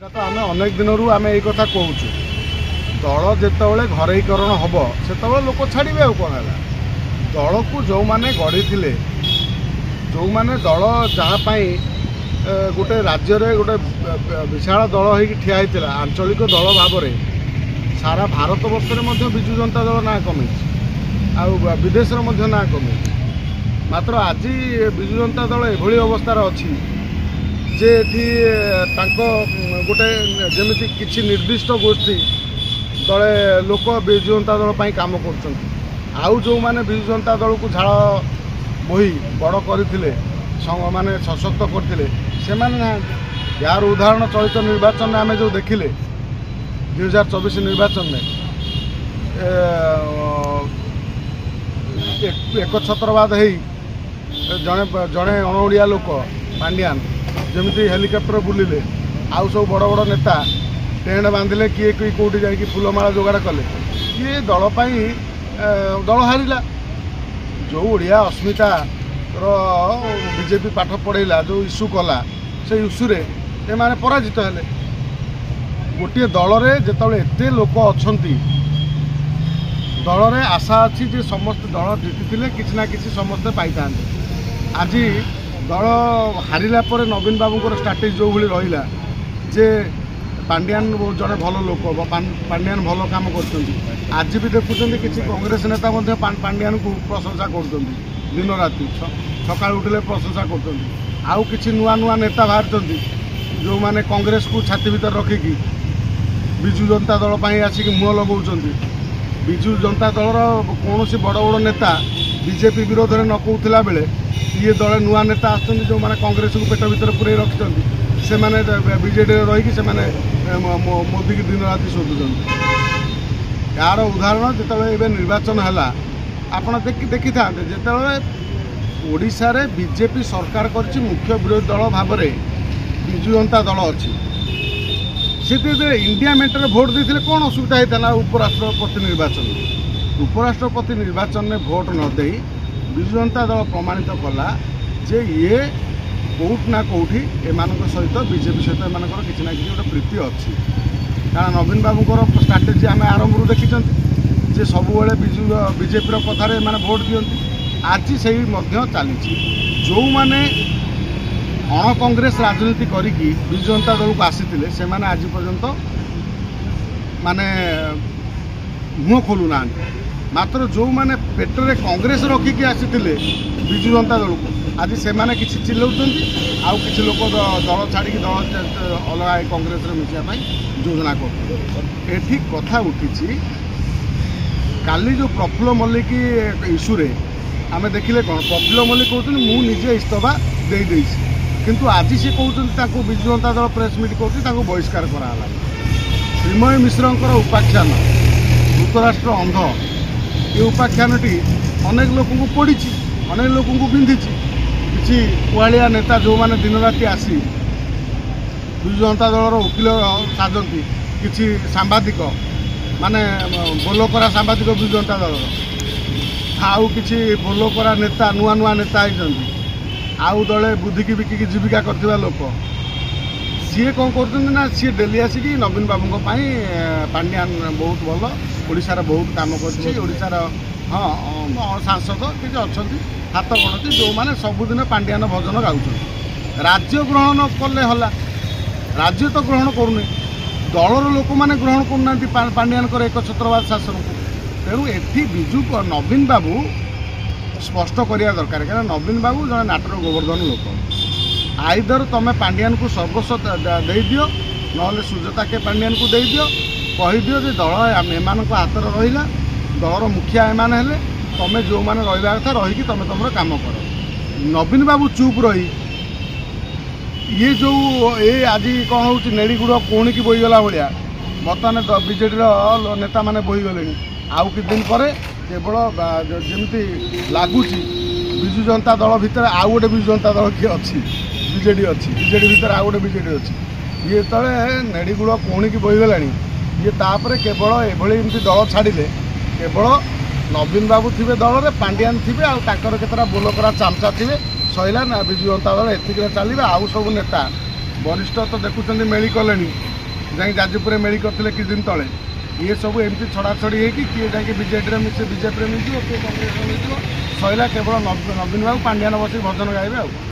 तो आम अनेक दिन आम यही कथा कहूँ दल जिते घरेकरण हम से लोक छाड़े आ कौन है दल को जो मैंने गढ़ी जो मैंने दल जहाँपाई गोटे राज्य गोटे विशाल दल हो ठिया होता आंचलिक दल भाव में सारा भारत वर्ष में विजु जनता दल ना कमी आ विदेश ना कमी मात्र आज विजु जनता दल एभली अवस्थार अच्छी जे गोटे जमी किसी निर्दिष्ट गोष्ठी दले लोक विजु जनता दल पर कम कर आउ जो मैंने विजु जनता दल को झाड़ बोही बड़ करते माने सशक्त करते से यार उदाहरण चलित निर्वाचन में आम जो देखिले 2024 निर्वाचन में एक छत्रवाद हो जड़े जड़े अणओिया लोक पांड्यान जमी हेलिकप्टर बुलिले आउ सब बड़ बड़ नेता टेंट बांधिले किए कि कौटी जा फूलमाला जोगाड़ कले किए दल दल हारिला जो ओडिया अस्मिता बीजेपी पाठ पढ़ेला जो इश्यू कला से इश्यूरे ये माने पराजित हेले गोटे दल में जिते एत लोक अच्छा दल में आशा अच्छी जे समस्त दल जीति किसी ना किसी समस्ते पाई था आज दल हारिला पर नवीन बाबूर स्ट्राटेजी जो भाई रहा जे पांड्यान जड़े भल लोक पांड्यान भल कम कर आज भी देखुं किसी कांग्रेस नेता पांड्यान को प्रशंसा कर दिन राति सका उठिले प्रशंसा कर किसी नुआ नुआ नेता बाहर जो मैंने कांग्रेस को छाती भीतर रखिकी विजु जनता दल पर आसिक मुह लगाउछन विजु जनता दल कौन बड़ बड़ नेता बीजेपी विरोध में न कहूला बेले ये दल नुआ नेता आसुच्च जो मैंने कांग्रेस को पेट भीतर पूरे रखिंट से बीजेडी रहीकि से मोदी की दिन राति शोधुन यार उदाहरण जो निर्वाचन है आपड़ देखी था जो ओडिशा रे बीजेपी सरकार कर मुख्य विरोधी दल भाव में विजु जनता दल अच्छी से इंडिया मेटर भोट देते कौन असुविधा होता है उपराष्ट्रपति निर्वाचन में भोट न दे विजु जनता दल प्रमाणित कला जे ये कौट ना कौटी एम सहित बीजेपी सहित एम किसी ना कि गोटे प्रीति अच्छी कारण नवीन बाबूर स्ट्राटेजी आम आरंभ देखी जे सब बीजेपी कथार मैंने भोट दिखती आज से चली जो मैंने अण कांग्रेस राजनीति करी विजु जनता दल को आसी से मैंने आज पर्यंत माने मुह खोलुना मात्र जो मैंने पेटरे कांग्रेस रखिकी आसी विजु जनता दल को आज से किसी चिल्लाउछन्ति आउ किसी लोक दल छाड़ी दल अलग कांग्रेस मिसापी योजना कर कथा उठी काली जो प्रफुल्ल मल्लिक इश्यूरे आम देखिले कौन प्रफुल्ल मल्लिक कहते मुझे इस्तफा दे देइछि किंतु आज सी कहते विजु जनता दल प्रेस मीट कर बहिष्कार कराला श्रीमय मिश्र उपाख्यान धृतराष्ट्र अंध ये उपाख्यान टी अनेक लोक पड़ी अनेक लोक बिंधी किसी कुआलिया नेता जो मैंने दिन राति आसी विजु जनता दल वकिल साजती किसी सांबादिक माने बोलोकरा सांबादिक विजु जनता दल आउ किसी बोलोकरा नेता नुआ नुआ नेता होती आउ दले बुद्धि की बिकिकी जीविका करथिबा लोक सी कौन कर सी डेली आसिक नवीन बाबू पांड्यान बहुत भल ओडिशार बहुत काम कर हाँ सांसद किसी अच्छा हाथ गणती जो मैंने सबुदिन पांड्यान भजन गाँव राज्य ग्रहण न कले हला राज्य तो ग्रहण करूनी दलर लोक मैंने ग्रहण करना पांड्यान एक छत्रवाद शासन को तेणु एटी विजु नवीन बाबू स्पष्ट करिया दरकार क्या नवीन बाबू जड़े नाटर गोवर्धन लोक आईदर तुम पांड्यान को सर्वस्व दे दियो ना सुजाता के पांड्यान को दे दियो कही दियो जे दल एम हाथ रहा दलर मुखिया एमान हेले तुम जो मैंने रहा कथा रहीकि तुम तुम काम कर नवीन बाबू चुप रही ये जो ये आज कौन हो नेड़ीगुड़ कौणी की बोईगला भाया बर्तमान बीजेडी नेता मैंने बोईगले आउ कि दिन पर केवल जमी लगुच विजु जनता दल भितर आउ गोटे विजु जनता दल किए अच्छी बीजेडी अच्छी बीजेडी भितर आउ गोटे बीजेडी अच्छी ये तले नेड़ीगुड़ कौणी की बोईगला ये तापर केवल एमती दल छाड़े केवल नवीन बाबू थे दल में पांड्यान थे आकर केतरा बोलकरा चामचा थे सैला ना विजु जनता दल एतिक चलिए आउ सब नेता वरिष्ठ तो देखुं मेली कले जाए जाजपुर मेली करते कि दिन तले ये सब एमती छड़ाछड़ी होगी किए जाकि बीजेडी मिसे बीजेपी मिल किए कांग्रेस मिल सैला केवल नवीन बाबू पांड्यान बस भजन गाइबे।